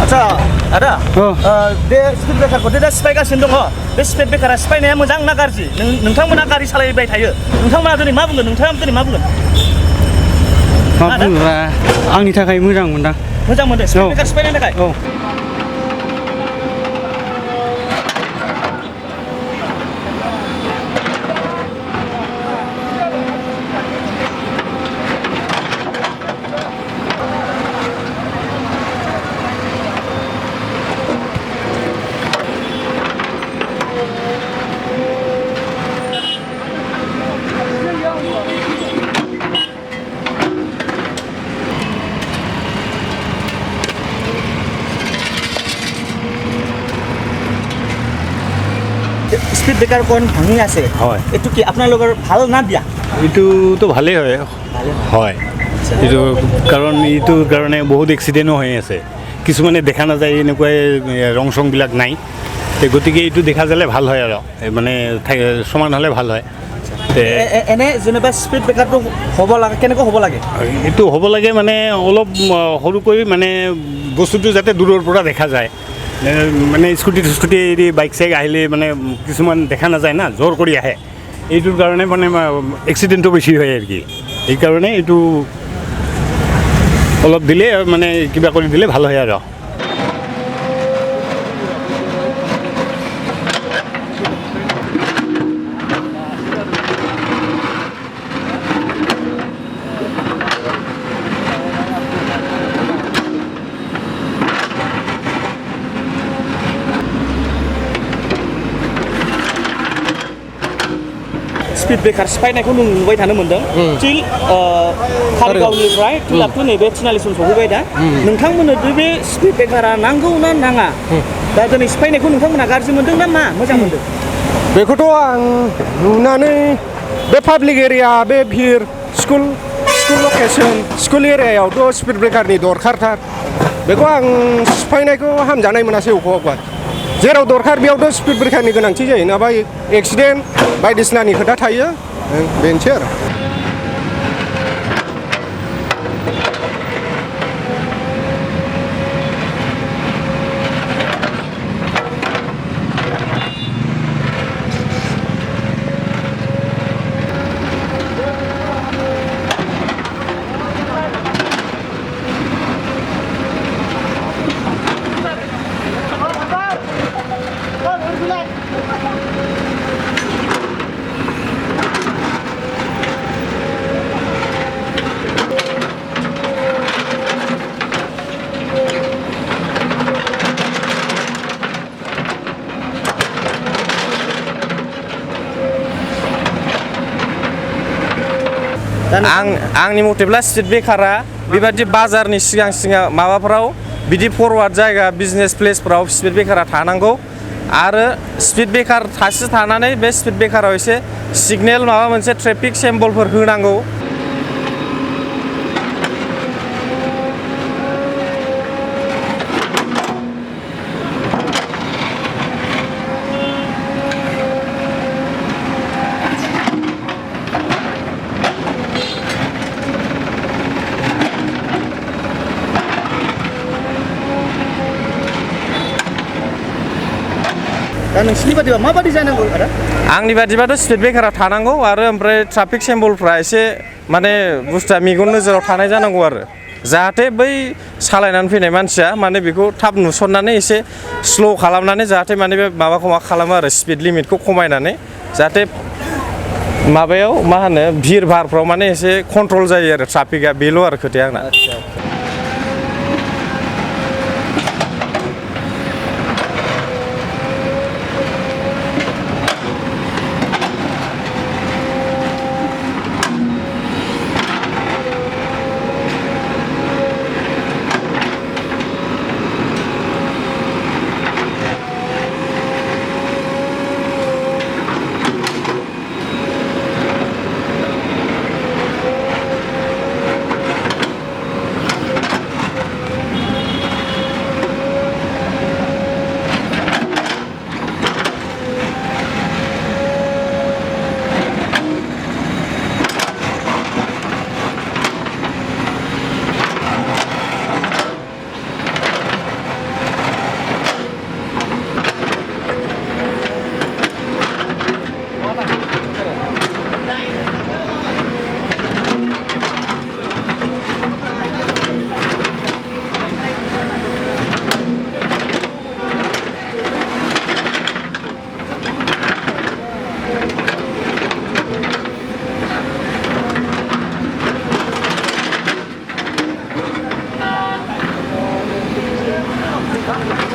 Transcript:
आच्छा आदा बे स्पिड ब्रेकारखौ दा सिफायगासिनो दङ बे स्पिड ब्रेकारा सिफायनाया मोजां ना गाज्रि नोंथांमोना गारि सालायबाय थायो नोंथांमोना दिनै मा बुंगोन नोंथाङा दिनै मा बुंगोन मा बुङोब्ला आंनि थाखाय मोजां मोनदां मोजां मोनदों स्पिड ब्रेकार सिफायनायनि थाखाय স্পিড ব্রেকাৰ কোন ভাঙি আছে হয় এইটো কি আপোনালোকৰ ভাল না বিয়া এইটোতো ভালেই হয় হয় এইটো কাৰণ এইটোৰ কাৰণে বহুত এক্সিডেণ্টো হৈ আছে কিছুমানে দেখা নাযায় এনেকুৱাই ৰং চংবিলাক নাই গতিকে এইটো দেখা যালে ভাল হয় আৰু মানে সমান হ'লে ভাল হয় এনে যেনিবা স্পিড ব্ৰেকাৰটো হ'ব লাগে কেনেকৈ হ'ব লাগে এইটো হ'ব লাগে মানে অলপ সৰুকৈ মানে বস্তুটো যাতে দূৰৰ পৰা দেখা যায় মানে স্কুটি এৰি বাইক চাইক আহিলে মানে কিছুমান দেখা নাযায় না জোৰ কৰি আহে এইটোৰ কাৰণে মানে এক্সিডেণ্টটো বেছি হয় আৰু কি সেইকাৰণে এইটো অলপ দিলে মানে কিবা কৰি দিলে ভাল হয় আৰু स्पिड ब्रेकार सिफायनायखौ नुबाय थानो मोनदों स्टिल कारिगावनिफ्राय टु नैबे थिनालिसिम सफैबाय दा नोंथांमोननो बे स्पिड ब्रेकारा नांगौ ना नाङा दा दिनै सिफायनायखौ नोंथांमोना गाज्रि मोनदों ना मा मोजां मोनदों बेखौथ' आं नुनानै बे पाब्लिक एरिया बे भिर स्कुल लकेसन स्कुल एरियायावथ' स्पिड ब्रेकारनि दरखारथार बेखौ आं सिफायनायखौ हामजानाय मोनासै अबेखौबा जेराव दरखार बेयावथ' स्पिड ब्रेकारनि गोनांथि जायो नङाबा एक्सिडेन्ट बायदिसिनानि खोथा थायो बेनोसै आरो आंनि मथेब्ला स्पिड ब्रेकारा बेबादि बाजारनि सिगां माबाफोराव बिदि फरवार्ड जायगा बिजनेस प्लेसफोराव स्पिड ब्रेकारा थानांगौ आरो स्पिड ब्रेकार थानानै बे स्पिड ब्रेकाराव एसे सिगनेल माबा मोनसे ट्रेफिक सिम्बलफोर होनांगौ दा नोंसिनि बादिबा माबादि जानांगौ आदा आंनि बादिबाथ' स्पिड ब्रेकारा थानांगौ आरो ओमफ्राय ट्राफिक सिम्बलफ्रा एसे माने बुस्थुआ मेगन नोजोराव थानाय जानांगौ आरो जाहाथे बै सालायनानै फैनाय मानसिया माने बेखौ थाब नुसननानै एसे स्ल' खालामनानै जाहाथे माने बे माबाखौ मा खालामो आरो स्पिड लिमिटखौ खमायनानै जाहाथे माबायाव मा होनो भिर भारफ्राव माने एसे कन्ट्रल जायो आरो ट्राफिकआ बेल' आरो खोथाया आंना ना